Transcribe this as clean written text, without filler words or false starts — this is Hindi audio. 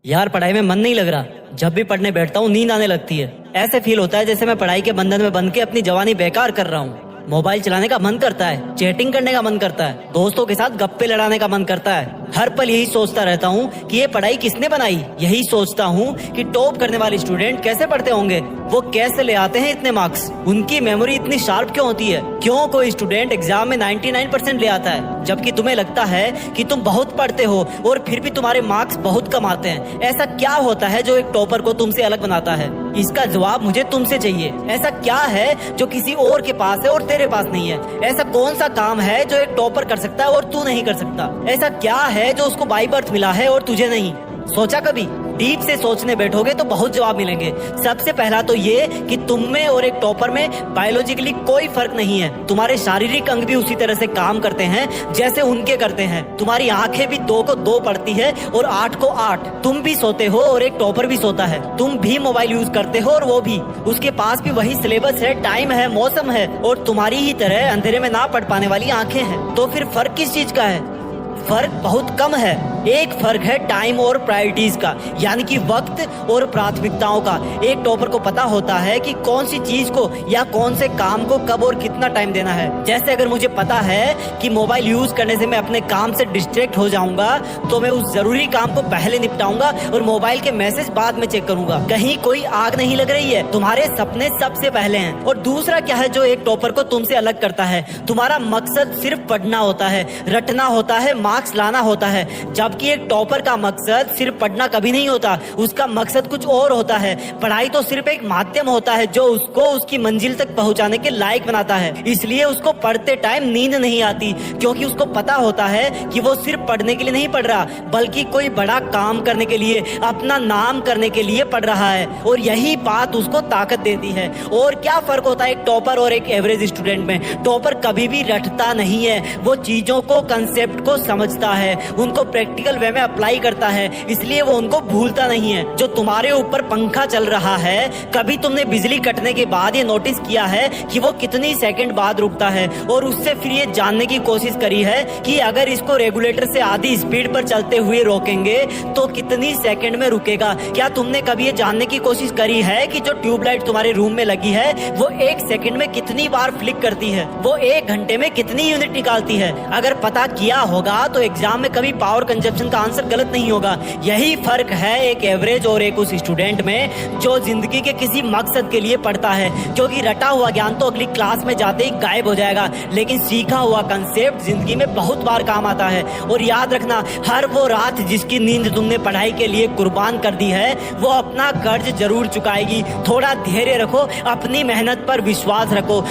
यार पढ़ाई में मन नहीं लग रहा। जब भी पढ़ने बैठता हूँ नींद आने लगती है। ऐसे फील होता है जैसे मैं पढ़ाई के बंधन में बंध के अपनी जवानी बेकार कर रहा हूँ। मोबाइल चलाने का मन करता है, चैटिंग करने का मन करता है, दोस्तों के साथ गप्पे लड़ाने का मन करता है। हर पल यही सोचता रहता हूँ कि ये पढ़ाई किसने बनाई। यही सोचता हूँ कि टॉप करने वाले स्टूडेंट कैसे पढ़ते होंगे, वो कैसे ले आते हैं इतने मार्क्स, उनकी मेमोरी इतनी शार्प क्यों होती है, क्यों कोई स्टूडेंट एग्जाम में 99% ले आता है जबकि तुम्हें लगता है कि तुम बहुत पढ़ते हो और फिर भी तुम्हारे मार्क्स बहुत कम आते हैं। ऐसा क्या होता है जो एक टॉपर को तुमसे अलग बनाता है? इसका जवाब मुझे तुमसे चाहिए। ऐसा क्या है जो किसी और के पास है और तेरे पास नहीं है? ऐसा कौन सा काम है जो एक टॉपर कर सकता है और तू नहीं कर सकता? ऐसा क्या है जो उसको बाय बर्थ मिला है और तुझे नहीं? सोचा कभी? डीप से सोचने बैठोगे तो बहुत जवाब मिलेंगे। सबसे पहला तो ये कि तुम में और एक टॉपर में बायोलॉजिकली कोई फर्क नहीं है। तुम्हारे शारीरिक अंग भी उसी तरह से काम करते हैं जैसे उनके करते हैं। तुम्हारी आंखें भी 2 को 2 पढ़ती है और 8 को 8। तुम भी सोते हो और एक टॉपर भी सोता है। तुम भी मोबाइल यूज करते हो और वो भी। उसके पास भी वही सिलेबस है, टाइम है, मौसम है और तुम्हारी ही तरह अंधेरे में ना पढ़ पाने वाली आंखें हैं। तो फिर फर्क किस चीज का है? फर्क बहुत कम है। एक फर्क है टाइम और प्रायोरिटीज का, यानी कि वक्त और प्राथमिकताओं का। एक टॉपर को पता होता है कि कौन सी चीज को या कौन से काम को कब और कितना टाइम देना है। जैसे अगर मुझे पता है कि मोबाइल यूज करने से मैं अपने काम से डिस्ट्रैक्ट हो जाऊंगा तो मैं उस जरूरी काम को पहले निपटाऊंगा और मोबाइल के मैसेज बाद में चेक करूंगा। कहीं कोई आग नहीं लग रही है, तुम्हारे सपने सबसे पहले हैं। और दूसरा क्या है जो एक टॉपर को तुमसे अलग करता है? तुम्हारा मकसद सिर्फ पढ़ना होता है, रटना होता है, मार्क्स लाना होता है। जबकि एक टॉपर का मकसद सिर्फ पढ़ना कभी नहीं होता, उसका मकसद कुछ और होता है। पढ़ाई तो सिर्फ एक माध्यम होता है जो उसको उसकी मंजिल तक पहुंचाने के लायक बनाता है। इसलिए उसको पढ़ते टाइम नींद नहीं आती, क्योंकि उसको पता होता है कि वो सिर्फ पढ़ने के लिए नहीं पढ़ रहा, बल्कि कोई बड़ा काम करने के लिए, अपना नाम करने के लिए पढ़ रहा है। और यही बात उसको ताकत देती है। और क्या फर्क होता है एक टॉपर और एक एवरेज स्टूडेंट में? टॉपर कभी भी रटता नहीं है, वो चीजों को, कंसेप्ट को समझता है, उनको प्रैक्टिकल वे में अप्लाई करता है, इसलिए वो उनको भूलता नहीं है। जो तुम्हारे ऊपर पंखा चल रहा है, कभी तुमने बिजली कटने के बाद ये नोटिस किया है कि वो कितनी सेकंड बाद रुकता है? और उससे फिर ये जानने की कोशिश करी है कि अगर इसको रेगुलेटर से आधी स्पीड पर चलते हुए रोकेंगे तो कितनी सेकंड में रुकेगा? क्या तुमने कभी ये जानने की कोशिश करी है कि जो ट्यूबलाइट तुम्हारे रूम में लगी है वो 1 सेकंड में कितनी बार फ्लिक करती है? वो 1 घंटे में कितनी यूनिट निकालती है? अगर पता किया होगा तो एग्जाम में कभी पावर कंजप्शन का आंसर गलत नहीं होगा। यही फर्क है एक एवरेज और एक उस स्टूडेंट में जो जिंदगी के किसी मकसद के लिए पढ़ता है। क्योंकि रटा हुआ ज्ञान तो अगली क्लास में जाते ही गायब हो जाएगा, लेकिन सीखा हुआ कंसेप्ट जिंदगी में बहुत बार काम आता है। और याद रखना, हर वो रात जिसकी नींद तुमने पढ़ाई के लिए कुर्बान कर दी है वो अपना कर्ज जरूर चुकाएगी। थोड़ा धैर्य रखो, अपनी मेहनत पर विश्वास रखो।